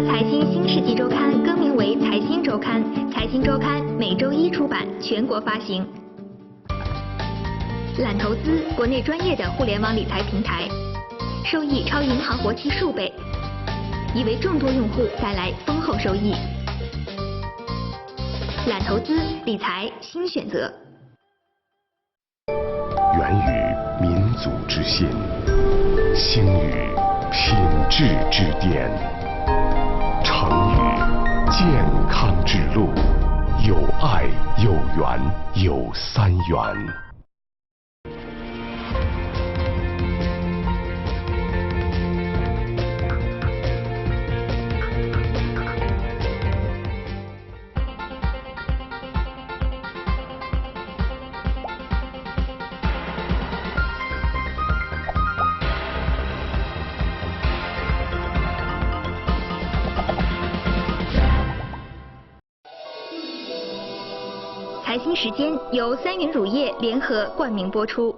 财新新世纪周刊更名为财新周刊，财新周刊每周一出版，全国发行。懒投资，国内专业的互联网理财平台，收益超银行活期数倍，已为众多用户带来丰厚收益。懒投资，理财新选择。源于民族之心，兴于品质之巅，成于健康之路，有爱有缘有三元。财新时间由三元乳业联合冠名播出。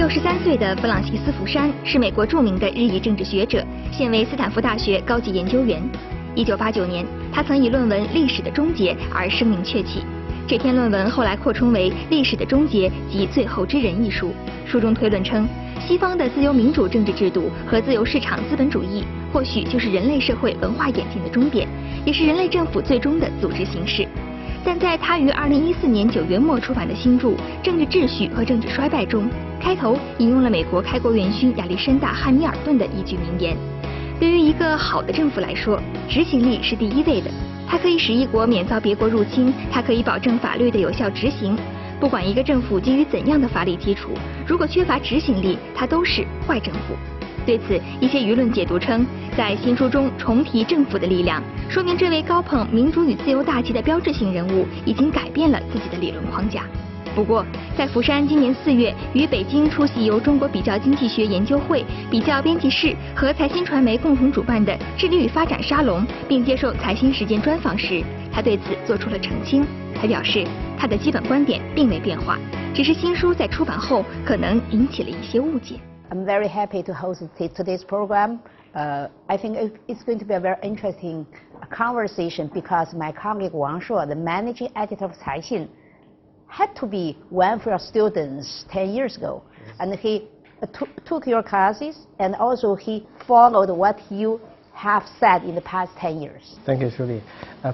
63岁的弗朗西斯·福山是美国著名的日裔政治学者，现为斯坦福大学高级研究员。1989年，他曾以论文《历史的终结》而声名鹊起。这篇论文后来扩充为《历史的终结及最后之人》一书，书中推论称，西方的自由民主政治制度和自由市场资本主义，或许就是人类社会文化演进的终点，也是人类政府最终的组织形式。但在他于2014年9月末出版的新著《政治秩序和政治衰败》中，开头引用了美国开国元勋亚历山大·汉密尔顿的一句名言：对于一个好的政府来说，执行力是第一位的。它可以使一国免遭别国入侵，它可以保证法律的有效执行。不管一个政府基于怎样的法理基础，如果缺乏执行力，它都是坏政府。对此，一些舆论解读称，在新书中重提政府的力量，说明这位高捧民主与自由大旗的标志性人物已经改变了自己的理论框架。不过，在福山今年4月于北京出席由中国比较经济学研究会、比较编辑室和财新传媒共同主办的智力与发展沙龙，并接受财新时间专访时，他对此做出了澄清。他表示，他的基本观点并没变化，只是新书在出版后可能引起了一些误解。I'm very happy to host today's program. I think it's going to be a very interesting conversation because my colleague Wang Shuo, the managing editor of Caixin, had to be one of your students 10 years ago. And he took your classes and also he followed what you have said in the past 10 years. Thank you, Julie.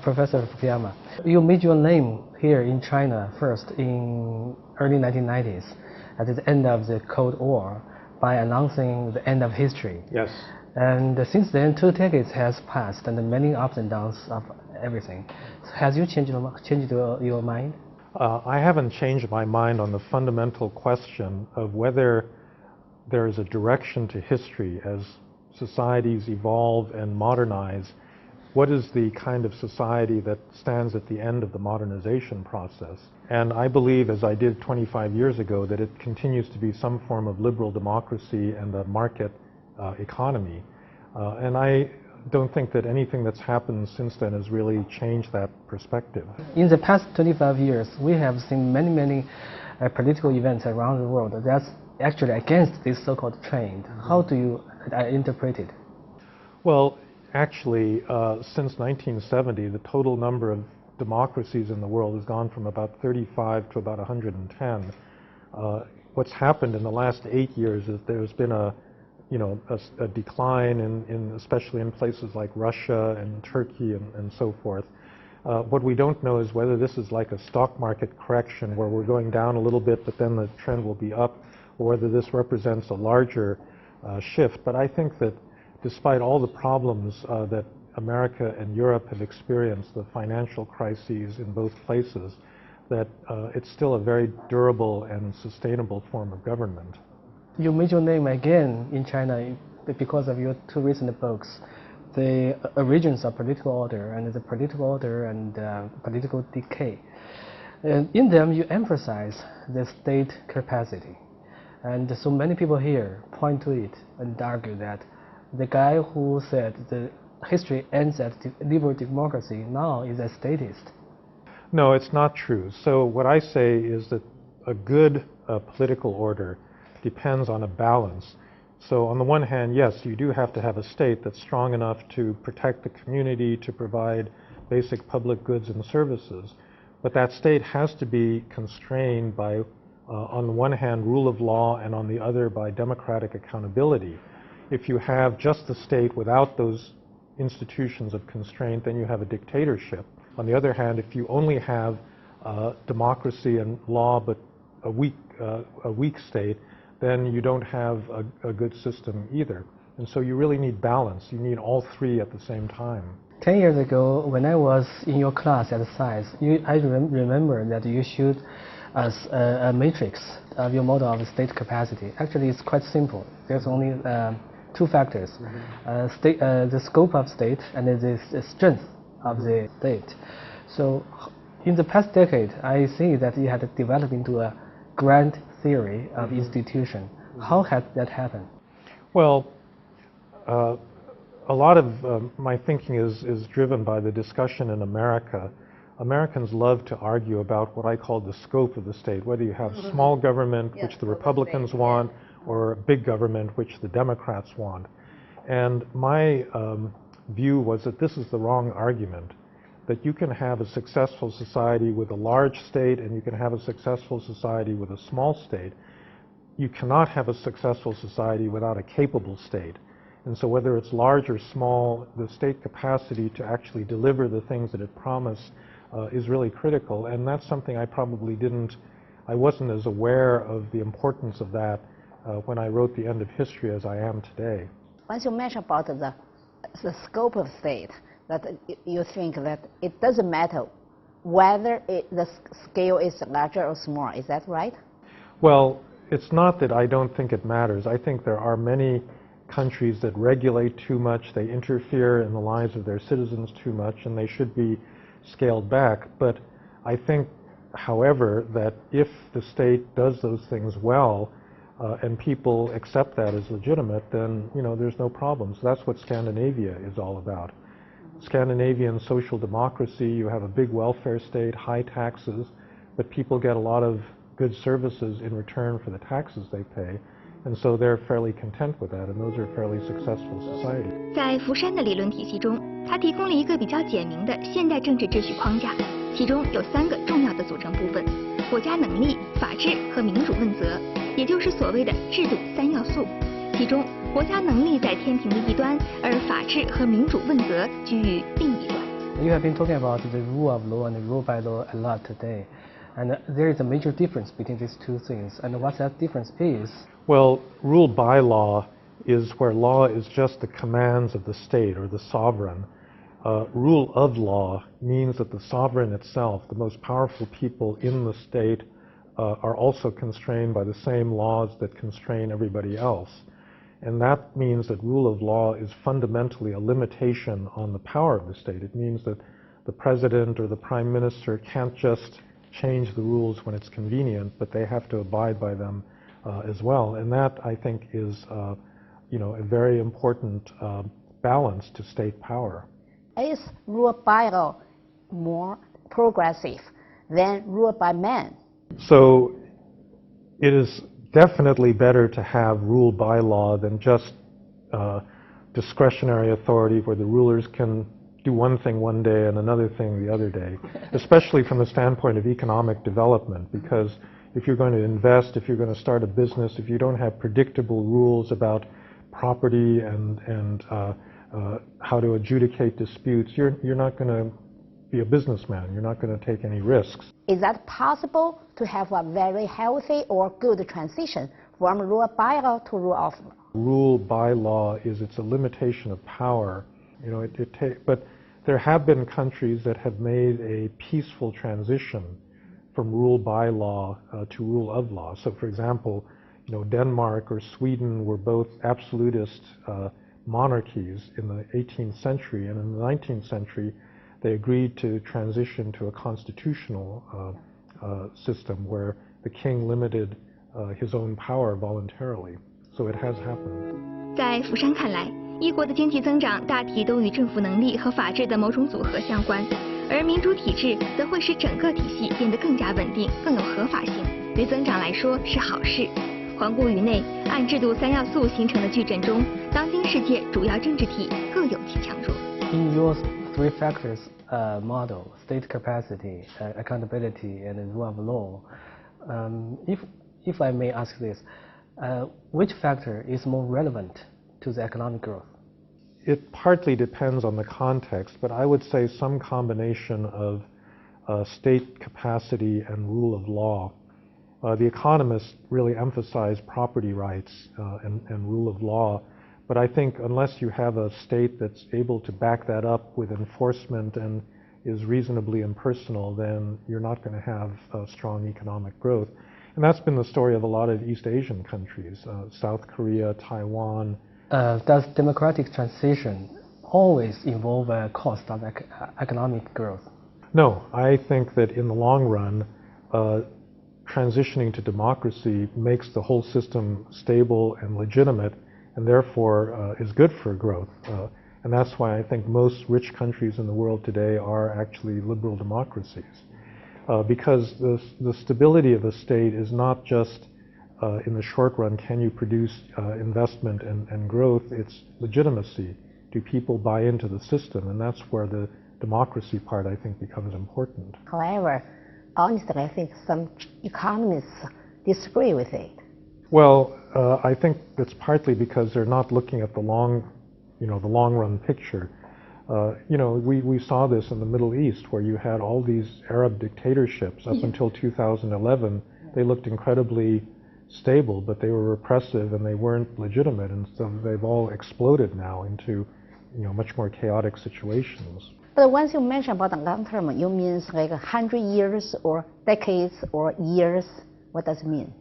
Professor Fukuyama, you made your name here in China first in early 1990s at the end of the Cold War by announcing the end of history. Yes. And since then, 2 decades has passed and many ups and downs of everything. Has you changed your mind? I haven't changed my mind on the fundamental question of whether there is a direction to history as societies evolve and modernize. What is the kind of society that stands at the end of the modernization process? And I believe, as I did 25 years ago, that it continues to be some form of liberal democracy and a market economy. And I don't think that anything that's happened since then has really changed that perspective. In the past 25 years, we have seen many political events around the world that's actually against this so-called trend. How do you interpret it? Well, actually, since 1970, the total number of democracies in the world has gone from about 35 to about 110. What's happened in the last 8 years is there's been a decline especially in places like Russia and Turkey and so forth. What we don't know is whether this is like a stock market correction where we're going down a little bit but then the trend will be up, or whether this represents a larger shift. But I think that despite all the problems that America and Europe have experienced, the financial crises in both places, that it's still a very durable and sustainable form of government. You made your name again in China because of your two recent books, the origins of political order and the political order and political decay. In them, you emphasize the state capacity. And so many people here point to it and argue that the guy who said the history ends at liberal democracy now is a statist. No, it's not true. So what I say is that a good political order depends on a balance. So on the one hand, yes, you do have to have a state that's strong enough to protect the community, to provide basic public goods and services. But that state has to be constrained by, on the one hand, rule of law, and on the other, by democratic accountability. If you have just the state without those institutions of constraint, then you have a dictatorship. On the other hand, if you only have democracy and law but a weak state, then you don't have a good system either. And so you really need balance. You need all three at the same time. 10 years ago, when I was in your class at SAIS, I remember that you showed us a matrix of your model of state capacity. Actually, it's quite simple. There's only two factors, the scope of state and the strength of the state. So in the past decade, I see that you had developed into a grand theory of institution. How had that happened? Well, a lot of my thinking is driven by the discussion in America. Americans love to argue about what I call the scope of the state, whether you have small government, which the Republicans want, or big government, which the Democrats want. And my view was that this is the wrong argument, that you can have a successful society with a large state and you can have a successful society with a small state. You cannot have a successful society without a capable state. And so whether it's large or small, the state capacity to actually deliver the things that it promised is really critical. And that's something I wasn't as aware of the importance of that when I wrote The End of History as I am today. Once you mention about the scope of state, that you think that it doesn't matter whether the scale is larger or small, is that right? Well, it's not that I don't think it matters. I think there are many countries that regulate too much, they interfere in the lives of their citizens too much, and they should be scaled back. But I think, however, that if the state does those things well, and people accept that as legitimate, then there's no problem. So that's what Scandinavia is all about. Scandinavian social democracy, you have a big welfare state, high taxes, but people get a lot of good services in return for the taxes they pay. And so they're fairly content with that, and those are fairly successful societies. 在福山的理论体系中，他提供了一个比较简明的现代政治秩序框架，其中有3个重要的组成部分：国家能力、法治和民主问责，也就是所谓的制度3要素。其中，国家能力在天平的一端，而法治和民主问责居于另一端。You have been talking about the rule of law and the rule by law a lot today. And there is a major difference between these two things. And what that difference is? Well, rule by law is where law is just the commands of the state or the sovereign. Rule of law means that the sovereign itself, the most powerful people in the state, are also constrained by the same laws that constrain everybody else. And that means that rule of law is fundamentally a limitation on the power of the state. It means that the president or the prime minister can't just change the rules when it's convenient, but they have to abide by them as well. And that, I think, is a very important balance to state power. Is rule by law more progressive than rule by man? So it is definitely better to have rule by law than just discretionary authority where the rulers can do one thing one day and another thing the other day, especially from the standpoint of economic development, because if you're going to invest, if you're going to start a business, if you don't have predictable rules about property and how to adjudicate disputes, you're not going to be a businessman. You're not going to take any risks. Is that possible to have a very healthy or good transition from rule by law to rule of law? Rule by law it's a limitation of power. But there have been countries that have made a peaceful transition from rule by law to rule of law. So, for example, Denmark or Sweden were both absolutist monarchies in the 18th century, and in the 19th century they agreed to transition to a constitutional system where the king limited his own power voluntarily. So it has happened. 在福山看来，一国的经济增长大体都与政府能力和法治的某种组合相关，而民主体制则会使整个体系变得更加稳定、更有合法性，对增长来说是好事。环顾于内，按制度三要素形成的矩阵中，当今世界主要政治体各有其强弱。In your three factors model, state capacity, accountability, and rule of law, if I may ask this, which factor is more relevant to the economic growth? It partly depends on the context, but I would say some combination of state capacity and rule of law. The economists really emphasize property rights and rule of law, but I think unless you have a state that's able to back that up with enforcement and is reasonably impersonal, then you're not going to have strong economic growth. And that's been the story of a lot of East Asian countries, South Korea, Taiwan. Does democratic transition always involve a cost of economic growth? No, I think that in the long run, transitioning to democracy makes the whole system stable and legitimate, and therefore is good for growth. And that's why I think most rich countries in the world today are actually liberal democracies. Because the stability of a state is not just in the short run, can you produce investment and growth? It's legitimacy. Do people buy into the system? And that's where the democracy part, I think, becomes important. However, honestly, I think some economists disagree with it. Well, I think it's partly because they're not looking at the long run picture. We saw this in the Middle East, where you had all these Arab dictatorships up until 2011. They looked incredibly stable, but they were repressive and they weren't legitimate, and so they've all exploded now into much more chaotic situations. But once you mention about the long term, you mean like 100 years or decades or years? What does it mean?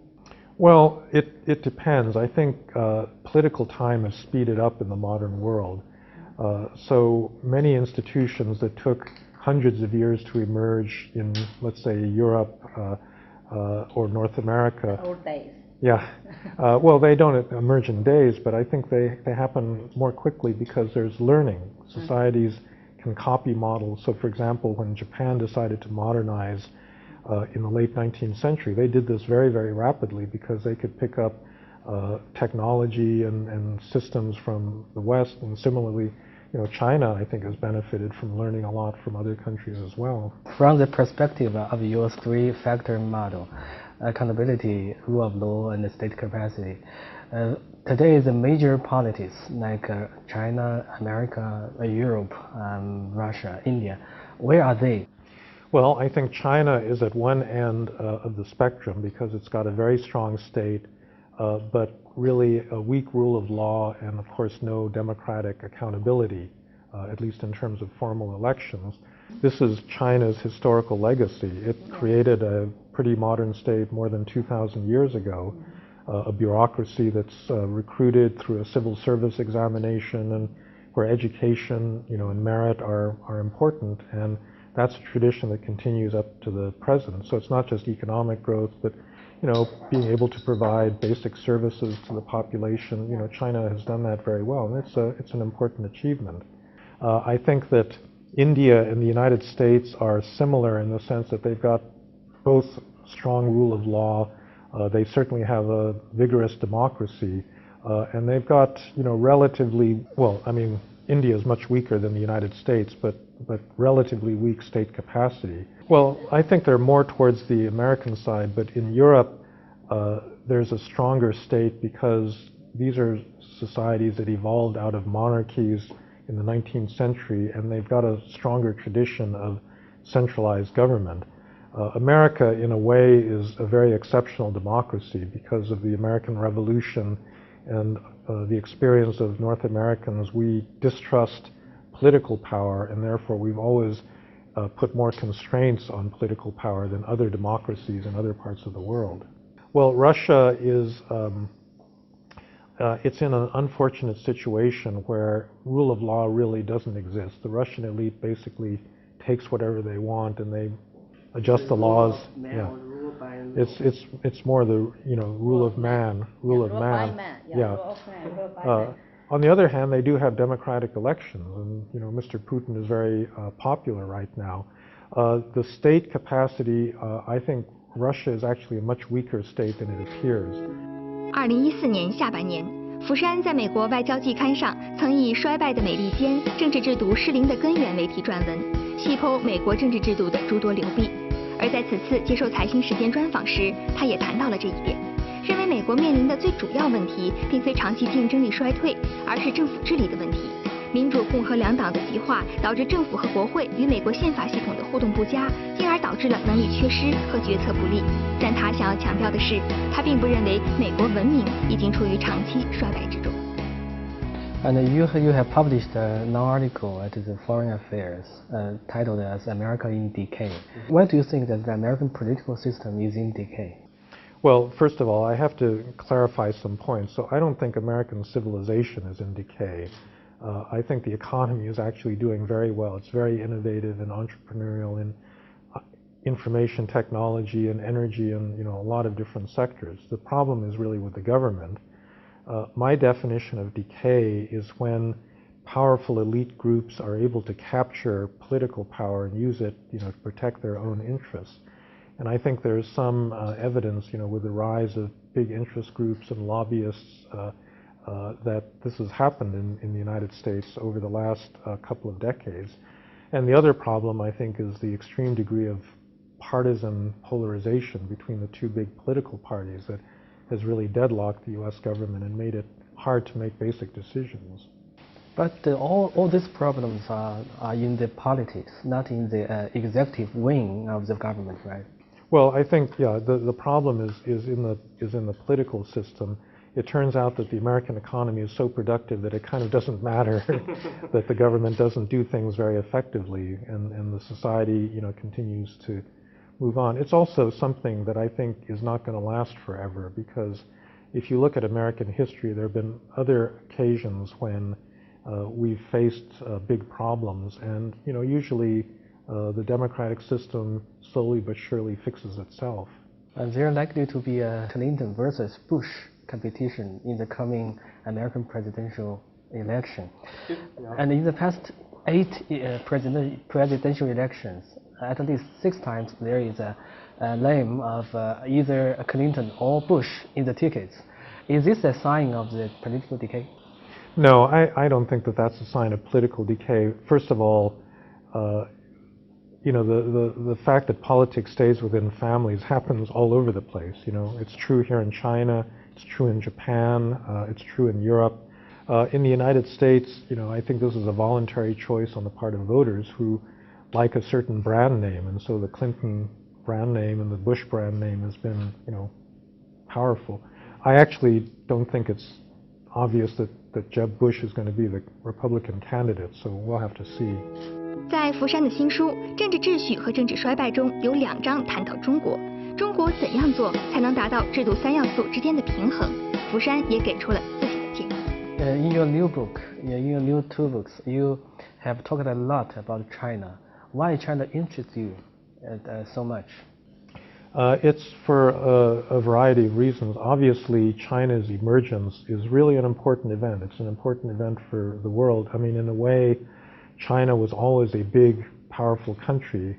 Well, it depends. I think political time has speeded up in the modern world. So many institutions that took hundreds of years to emerge in, let's say, Europe or North America. Old days. Yeah. Well, they don't emerge in days, but I think they happen more quickly because there's learning. Societies can copy models. So, for example, when Japan decided to modernize in the late 19th century, they did this very, very rapidly because they could pick up technology and systems from the West. And similarly, China, I think, has benefited from learning a lot from other countries as well. From the perspective of your three-factor model, accountability, rule of law, and state capacity, today the major polities like China, America, Europe, Russia, India, where are they? Well, I think China is at one end of the spectrum because it's got a very strong state, but really a weak rule of law and, of course, no democratic accountability, at least in terms of formal elections. This is China's historical legacy. It created a pretty modern state more than 2,000 years ago, a bureaucracy that's recruited through a civil service examination and where education, and merit are important. And that's a tradition that continues up to the present. So it's not just economic growth, but being able to provide basic services to the population. China has done that very well, and it's an important achievement. I think that India and the United States are similar in the sense that they've got both strong rule of law. They certainly have a vigorous democracy, and they've got relatively India is much weaker than the United States, but relatively weak state capacity. Well, I think they're more towards the American side, but in Europe, there's a stronger state because these are societies that evolved out of monarchies in the 19th century, and they've got a stronger tradition of centralized government. America, in a way, is a very exceptional democracy because of the American Revolution and the experience of North Americans. We distrust political power, and therefore we've always put more constraints on political power than other democracies in other parts of the world. Well, Russia is, it's in an unfortunate situation where rule of law really doesn't exist. The Russian elite basically takes whatever they want and they adjust the laws. Yeah. It's more the rule of man, rule of man. Yeah. On the other hand, they do have democratic elections, and Mr. Putin is very popular right now. The state capacity, I think Russia is actually a much weaker state than it appears. 2014年下半年，福山在美国外交季刊上曾以“衰败的美利坚，政治制度失灵的根源”为题撰文，细剖美国政治制度的诸多流弊。而在此次接受财新时间专访时，他也谈到了这一点，认为美国面临的最主要问题，并非长期竞争力衰退，而是政府治理的问题。民主共和两党的极化，导致政府和国会与美国宪法系统的互动不佳，进而导致了能力缺失和决策不力。但他想要强调的是，他并不认为美国文明已经处于长期衰败之中。And you have published an article at the Foreign Affairs titled as America in Decay. Why do you think that the American political system is in decay? Well, first of all, I have to clarify some points. So I don't think American civilization is in decay. I think the economy is actually doing very well. It's very innovative and entrepreneurial in information technology and energy and a lot of different sectors. The problem is really with the government. My definition of decay is when powerful elite groups are able to capture political power and use it to protect their own interests. And I think there's some evidence with the rise of big interest groups and lobbyists that this has happened in the United States over the last couple of decades. And the other problem, I think, is the extreme degree of partisan polarization between the two big political parties that has really deadlocked the U.S. government and made it hard to make basic decisions. But all these problems are in the politics, not in the executive wing of the government, right? Well, I think, yeah, the problem is in the political system. It turns out that the American economy is so productive that it kind of doesn't matter that the government doesn't do things very effectively, and the society, continues to move on. It's also something that I think is not going to last forever, because if you look at American history, there have been other occasions when we've faced big problems, and usually the democratic system slowly but surely fixes itself. And there are likely to be a Clinton versus Bush competition in the coming American presidential election. And in the past 8 presidential elections, at least 6 times there is a name of either Clinton or Bush in the tickets. Is this a sign of the political decay? No, I don't think that that's a sign of political decay. First of all, the fact that politics stays within families happens all over the place. It's true here in China, it's true in Japan, it's true in Europe. In the United States, I think this is a voluntary choice on the part of voters who like a certain brand name, and so the Clinton brand name and the Bush brand name has been, powerful. I actually don't think it's obvious that Jeb Bush is going to be the Republican candidate, so we'll have to see. 在福山的新书《政治秩序和政治衰败》中有2章谈到中国，中国怎样做才能达到制度3要素之间的平衡？福山也给出了自己的建议。In your new book, in your new 2 books, you have talked a lot about China. Why China interests you so much? It's for a variety of reasons. Obviously, China's emergence is really an important event. It's an important event for the world. I mean, in a way, China was always a big, powerful country,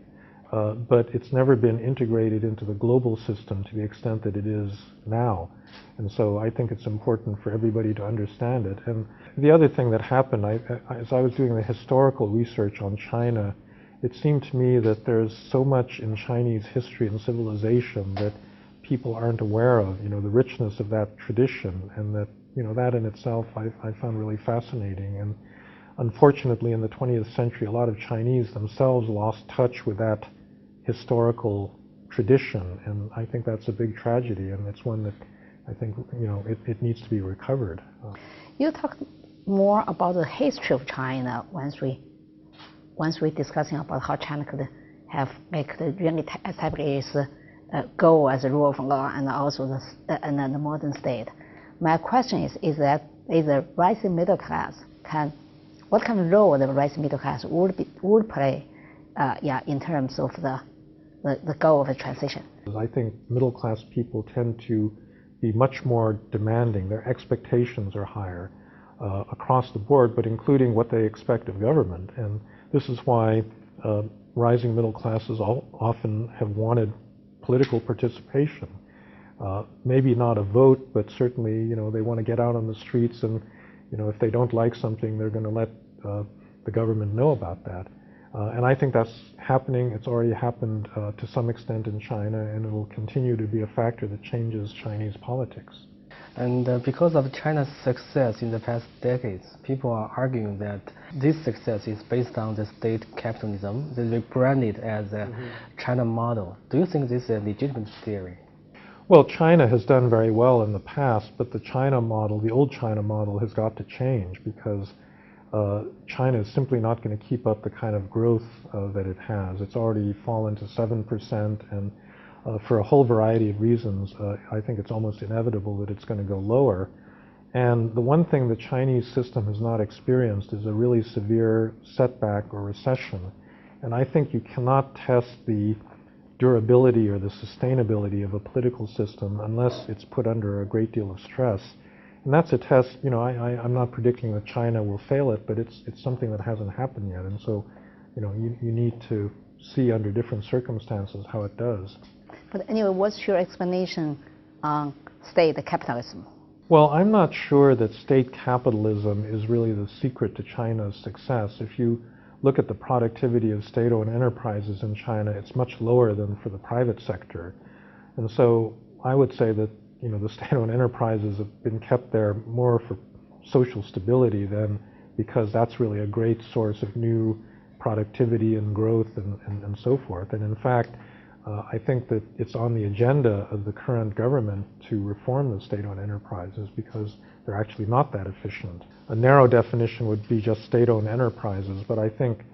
but it's never been integrated into the global system to the extent that it is now. And so I think it's important for everybody to understand it. And the other thing that happened, as I was doing the historical research on China, it seemed to me that there's so much in Chinese history and civilization that people aren't aware of, the richness of that tradition, and that, that in itself I found really fascinating. And unfortunately, in the 20th century, a lot of Chinese themselves lost touch with that historical tradition, and I think that's a big tragedy, and it's one that I think, it needs to be recovered. You talk more about the history of China once we're discussing about how China could have make the really established goal as a rule of law and also the modern state. My question is the rising middle class what kind of role the rising middle class would play in terms of the goal of the transition? I think middle class people tend to be much more demanding. Their expectations are higher across the board, but including what they expect of government. And this is why rising middle classes often have wanted political participation. Maybe not a vote, but certainly, they want to get out on the streets, and if they don't like something, they're going to let the government know about that. And I think that's happening. It's already happened to some extent in China, and it will continue to be a factor that changes Chinese politics. And because of China's success in the past decades, people are arguing that this success is based on the state capitalism. They brand it as a China model. Do you think this is a legitimate theory? Well, China has done very well in the past, but the China model, the old China model, has got to change because China is simply not going to keep up the kind of growth that it has. It's already fallen to 7%, and for a whole variety of reasons, I think it's almost inevitable that it's going to go lower. And the one thing the Chinese system has not experienced is a really severe setback or recession. And I think you cannot test the durability or the sustainability of a political system unless it's put under a great deal of stress. And that's a test, I'm not predicting that China will fail it, but it's something that hasn't happened yet. And so, you need to see under different circumstances how it does. But anyway, what's your explanation on state capitalism? Well, I'm not sure that state capitalism is really the secret to China's success. If you look at the productivity of state-owned enterprises in China, it's much lower than for the private sector. And so I would say that the state-owned enterprises have been kept there more for social stability than because that's really a great source of new productivity and growth and so forth. And in fact, I think that it's on the agenda of the current government to reform the state-owned enterprises because they're actually not that efficient. A narrow definition would be just state-owned enterprises, but I think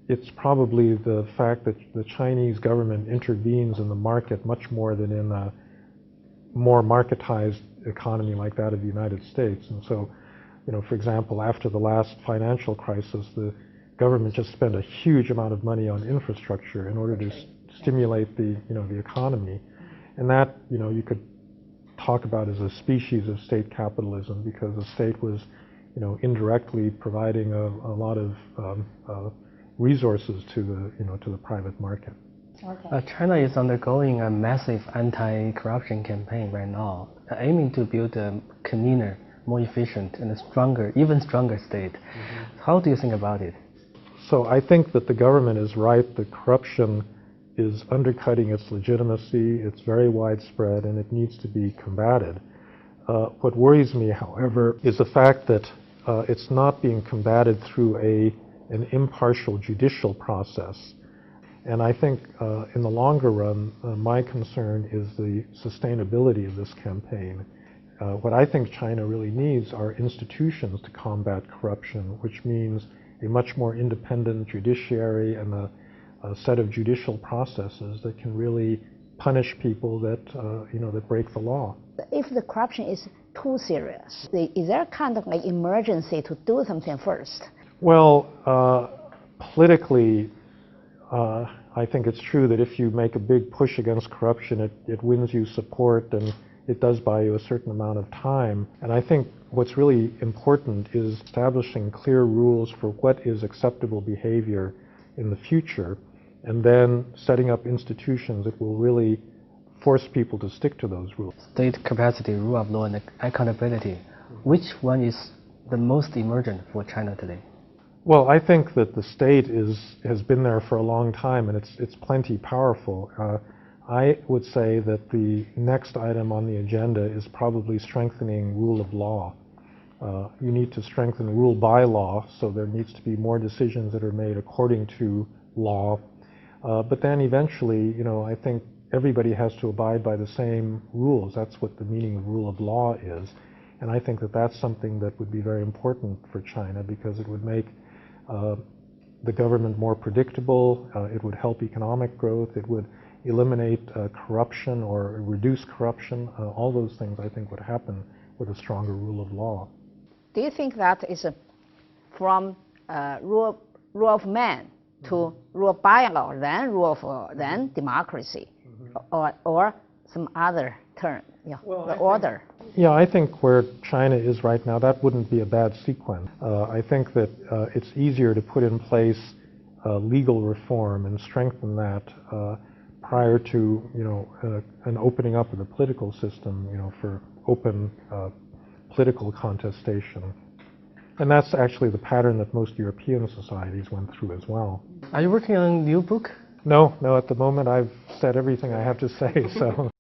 it's probably the fact that the Chinese government intervenes in the market much more than in a more marketized economy like that of the United States. And so, for example, after the last financial crisis, the government just spent a huge amount of money on infrastructure in order to stimulate the economy. And that, you could talk about as a species of state capitalism because the state was, indirectly providing a lot of resources to the private market. Okay. China is undergoing a massive anti-corruption campaign right now, aiming to build a cleaner, more efficient, and a stronger, even stronger state. How do you think about it? So I think that the government is right. The corruption is undercutting its legitimacy. It's very widespread, and it needs to be combated. What worries me, however, is the fact that it's not being combated through an impartial judicial process. And I think in the longer run, my concern is the sustainability of this campaign. What I think China really needs are institutions to combat corruption, which means a much more independent judiciary and a set of judicial processes that can really punish people that that break the law. If the corruption is too serious, is there a kind of emergency to do something first? Well, politically, I think it's true that if you make a big push against corruption, it wins you support and it does buy you a certain amount of time. And I think what's really important is establishing clear rules for what is acceptable behavior in the future, and then setting up institutions that will really force people to stick to those rules. State capacity, rule of law, and accountability. Which one is the most emergent for China today? Well, I think that the state has been there for a long time, and it's plenty powerful. I would say that the next item on the agenda is probably strengthening rule of law. You need to strengthen rule by law, so there needs to be more decisions that are made according to law. But then eventually, I think everybody has to abide by the same rules. That's what the meaning of rule of law is. And I think that that's something that would be very important for China because it would make the government more predictable. It would help economic growth. It would eliminate corruption or reduce corruption. All those things I think would happen with a stronger rule of law. Do you think that is from rule of man to rule by law, then democracy, or some other term, the order? Yeah, I think where China is right now, that wouldn't be a bad sequence. I think that it's easier to put in place legal reform and strengthen that prior to, an opening up of the political system, for open political contestation. And that's actually the pattern that most European societies went through as well. Are you working on a new book? No, at the moment I've said everything I have to say, so.